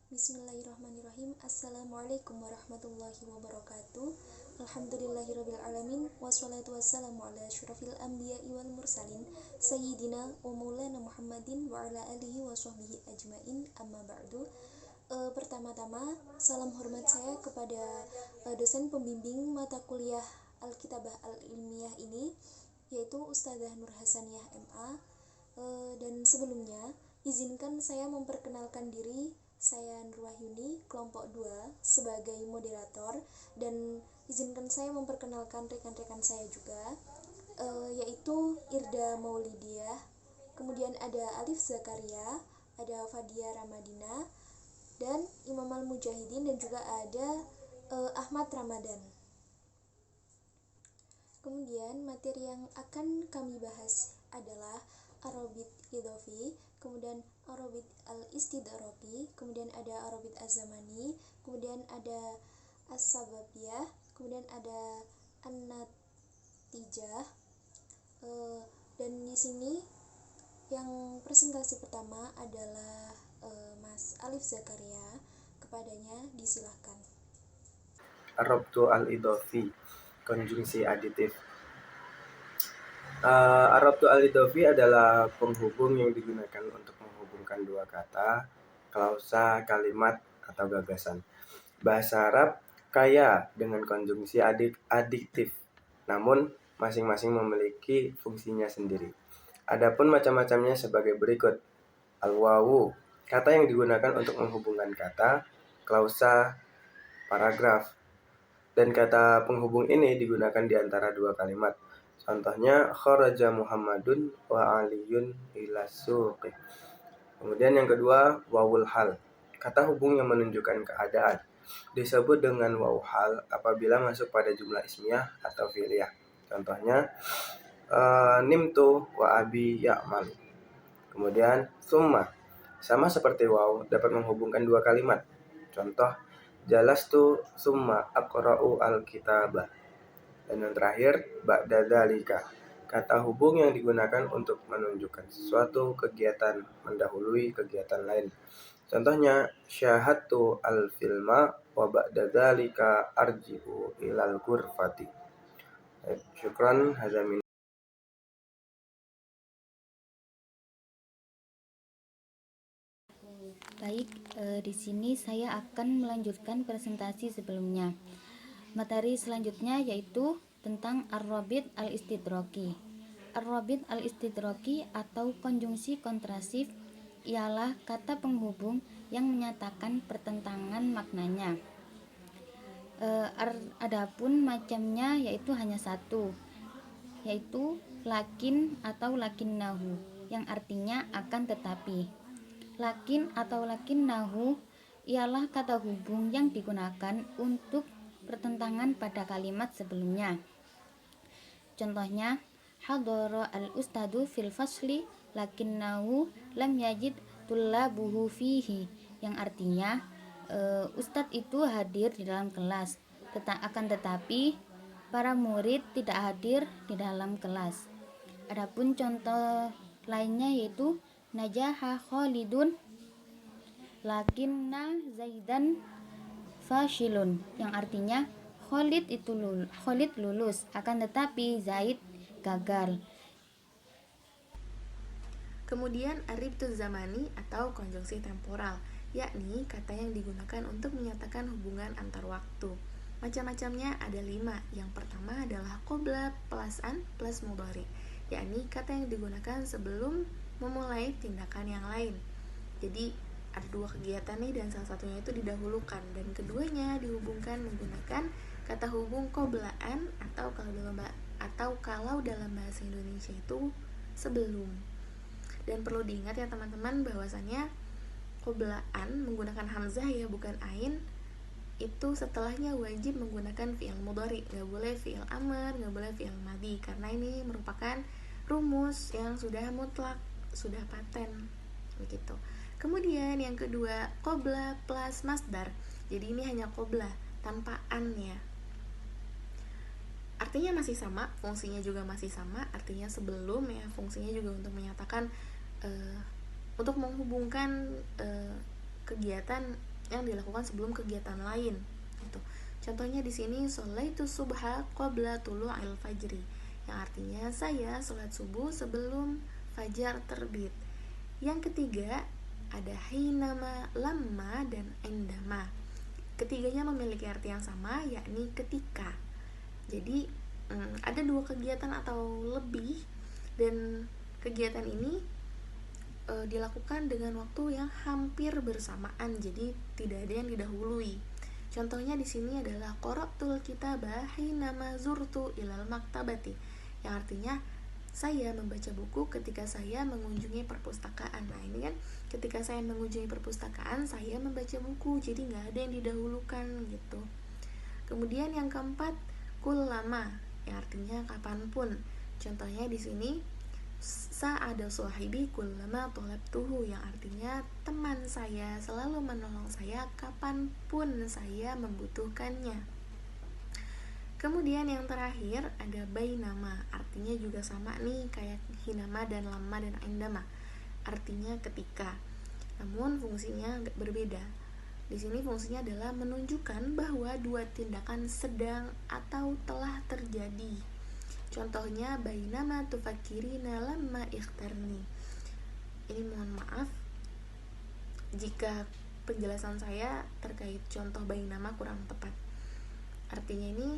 Bismillahirrahmanirrahim. Assalamualaikum warahmatullahi wabarakatuh. Alhamdulillahirrabbilalamin. Wassalatu wassalamu ala asyrafil anbiya'i wal mursalin Sayyidina wa maulana Muhammadin wa ala alihi wa sahbihi ajmain, amma ba'du. Pertama-tama, salam hormat saya kepada dosen pembimbing mata kuliah Alkitabah Al-Ilmiyah ini, yaitu Ustadzah Nur Hasaniyah MA. Dan sebelumnya, izinkan saya memperkenalkan diri. Saya Nur Wahyuni, kelompok 2, sebagai moderator, dan izinkan saya memperkenalkan rekan-rekan saya juga, yaitu Irda Maulidiah, kemudian ada Alif Zakaria, ada Fadia Ramadina, dan Imam Al-Mujahidin, dan juga ada Ahmad Ramadan. Kemudian materi yang akan kami bahas adalah Arabid Idhofi, kemudian Arabid Al-Istidraki, kemudian ada Arabid Az-Zamani, kemudian ada As-Sababiyah, kemudian ada An-Natijah. Dan di sini yang presentasi pertama adalah Mas Alif Zakaria. Kepadanya disilahkan. Arabtu al-Idhofi, konjungsi aditif. Arabtu al-Idhofi adalah penghubung yang digunakan untuk menghubungkan dua kata, klausa, kalimat, atau gagasan. Bahasa Arab kaya dengan konjungsi aditif, namun masing-masing memiliki fungsinya sendiri. Adapun macam-macamnya sebagai berikut. Al-wawu, kata yang digunakan untuk menghubungkan kata, klausa, paragraf. Dan kata penghubung ini digunakan di antara dua kalimat. Contohnya, kharaja Muhammadun wa Aliyun ila suqi. Kemudian yang kedua, wawul hal, kata hubung yang menunjukkan keadaan. Disebut dengan wawu hal apabila masuk pada jumlah ismiyah atau fi'liyah. Contohnya, nimtu wa abi ya'mal. Kemudian, summa, sama seperti wawu, dapat menghubungkan dua kalimat. Contoh, jalastu summa aqra'u al-kitabah. Dan yang terakhir, ba'da dzalika, kata hubung yang digunakan untuk menunjukkan sesuatu kegiatan mendahului kegiatan lain. Contohnya, syahadtu al-filma wa ba'da dzalika arji'u ilal ghurfati. Syukran, hazamin. Baik, di sini saya akan melanjutkan presentasi sebelumnya. Materi selanjutnya yaitu tentang Ar-Rabit Al-Istidraki. Ar-Rabit Al-Istidraki atau konjungsi kontrasif ialah kata penghubung yang menyatakan pertentangan maknanya. Adapun macamnya yaitu hanya satu, yaitu lakin atau lakinnahu, yang artinya akan tetapi. Lakin atau lakinnahu ialah kata hubung yang digunakan untuk pertentangan pada kalimat sebelumnya. Contohnya, hadara al-ustadu fil fasli lakinnahu lam yajid tullabuhu fihi, yang artinya ustadz itu hadir di dalam kelas, akan tetapi para murid tidak hadir di dalam kelas. Adapun contoh lainnya yaitu najaha Khalidun lakinna Zaidan fashilun, yang artinya Khalid lulus, akan tetapi Zaid gagal. Kemudian aribtu zamani atau konjungsi temporal, yakni kata yang digunakan untuk menyatakan hubungan antar waktu. Macam-macamnya ada 5. Yang pertama adalah qobla plus an plus mudhari, yakni kata yang digunakan sebelum memulai tindakan yang lain. Jadi ada 2 kegiatan nih, dan salah satunya itu didahulukan, dan keduanya dihubungkan menggunakan kata hubung qoblaan atau kalau dalam bahasa Indonesia itu sebelum. Dan perlu diingat ya teman-teman, bahwasannya qoblaan menggunakan hamzah ya, bukan ain. Itu setelahnya wajib menggunakan fi'il mudhari, gak boleh fi'il amr, gak boleh fi'il madhi, karena ini merupakan rumus yang sudah mutlak, sudah paten begitu. Kemudian yang kedua, qobla plus masdar. Jadi ini hanya qobla tanpa an ya. Artinya masih sama, fungsinya juga masih sama, artinya sebelum ya, fungsinya juga untuk menyatakan untuk menghubungkan kegiatan yang dilakukan sebelum kegiatan lain. Gitu. Contohnya di sini sholaitu subha qabla tulu'il fajri, yang artinya saya sholat subuh sebelum fajar terbit. Yang ketiga ada hinama, lamma, dan indama. Ketiganya memiliki arti yang sama, yakni ketika. Jadi ada dua kegiatan atau lebih, dan kegiatan ini dilakukan dengan waktu yang hampir bersamaan, jadi tidak ada yang didahului. Contohnya di sini adalah qara'tul kitabah hinama zurtu ilal maktabati, yang artinya saya membaca buku ketika saya mengunjungi perpustakaan. Nah ini kan ketika saya mengunjungi perpustakaan, saya membaca buku, jadi nggak ada yang didahulukan gitu. Kemudian yang keempat, kullama, yang artinya kapanpun. Contohnya di sini sa'ada sahibi kullama tolabtuhu, yang artinya teman saya selalu menolong saya kapanpun saya membutuhkannya. Kemudian yang terakhir ada bainama, artinya juga sama nih kayak hinama dan lama dan indama, artinya ketika. Namun fungsinya agak berbeda. Di sini fungsinya adalah menunjukkan bahwa dua tindakan sedang atau telah terjadi. Contohnya bainama tufakirina lamma ikhtarni. Ini mohon maaf jika penjelasan saya terkait contoh bainama kurang tepat. Artinya ini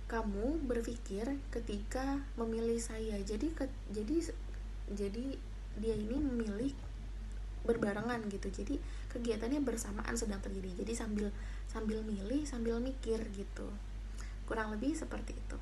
kamu berpikir ketika memilih saya. Jadi dia ini memilih berbarengan gitu. Jadi kegiatannya bersamaan sedang terjadi. Jadi sambil milih sambil mikir gitu. Kurang lebih seperti itu.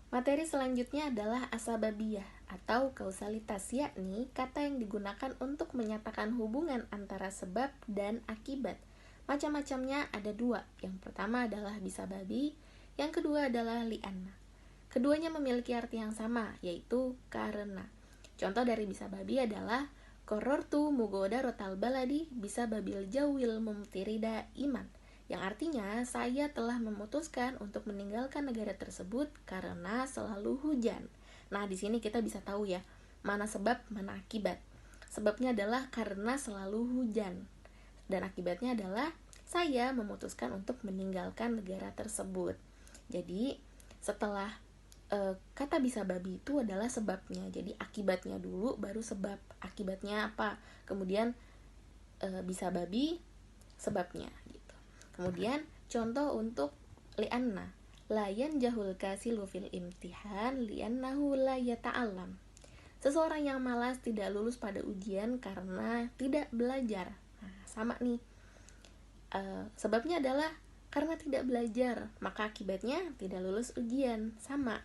Materi selanjutnya adalah asbabiyah atau kausalitas, yakni kata yang digunakan untuk menyatakan hubungan antara sebab dan akibat. Macam-macamnya ada dua. Yang pertama adalah bisababi, yang kedua adalah li'anna. Keduanya memiliki arti yang sama, yaitu karena. Contoh dari bisababi adalah qarrartu mughadaratal baladi bisababil jawil mumtirida iman, yang artinya saya telah memutuskan untuk meninggalkan negara tersebut karena selalu hujan. Nah, di sini kita bisa tahu ya, mana sebab, mana akibat. Sebabnya adalah karena selalu hujan, dan akibatnya adalah saya memutuskan untuk meninggalkan negara tersebut. Jadi, setelah kata bisababi itu adalah sebabnya, jadi akibatnya dulu baru sebab. Akibatnya apa? Kemudian bisababi sebabnya. Kemudian contoh untuk li'anna, la yanjahul kasilu fil imtihan li'annahu la yata'allam. Seseorang yang malas tidak lulus pada ujian karena tidak belajar. Nah, sama nih. Sebabnya adalah karena tidak belajar, maka akibatnya tidak lulus ujian. Sama.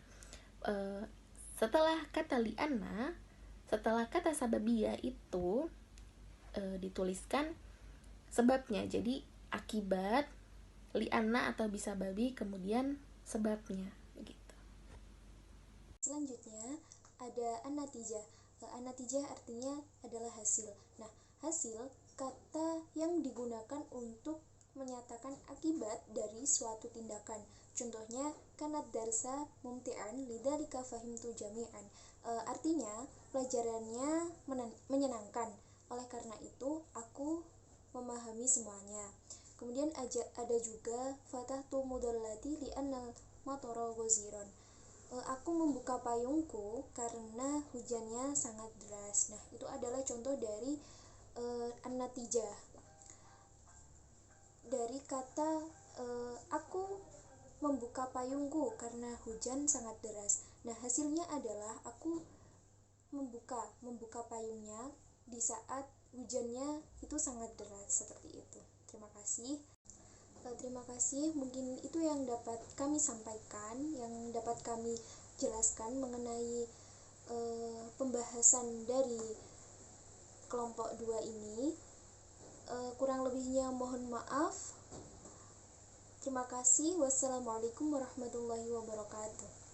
Setelah kata li'anna, setelah kata sababiyah itu dituliskan sebabnya. Jadi akibat, li'anna atau bisababi, kemudian sebabnya begitu. Selanjutnya ada an-natijah. An-natijah artinya adalah hasil. Nah, hasil kata yang digunakan untuk menyatakan akibat dari suatu tindakan. Contohnya kanat darsa mumti'an lidzalika fahimtu jami'an. Artinya pelajarannya menyenangkan. Oleh karena itu aku memahami semuanya. Kemudian ada juga fatahtu mudallati li'annal matara ghaziran. Aku membuka payungku karena hujannya sangat deras. Nah, itu adalah contoh dari an-natijah. Dari kata aku membuka payungku karena hujan sangat deras. Nah, hasilnya adalah aku membuka payungnya di saat hujannya itu sangat deras, seperti itu. Terima kasih. Mungkin itu yang dapat kami sampaikan, yang dapat kami jelaskan mengenai pembahasan dari kelompok 2 ini. Kurang lebihnya mohon maaf. Terima kasih. Wassalamualaikum warahmatullahi wabarakatuh.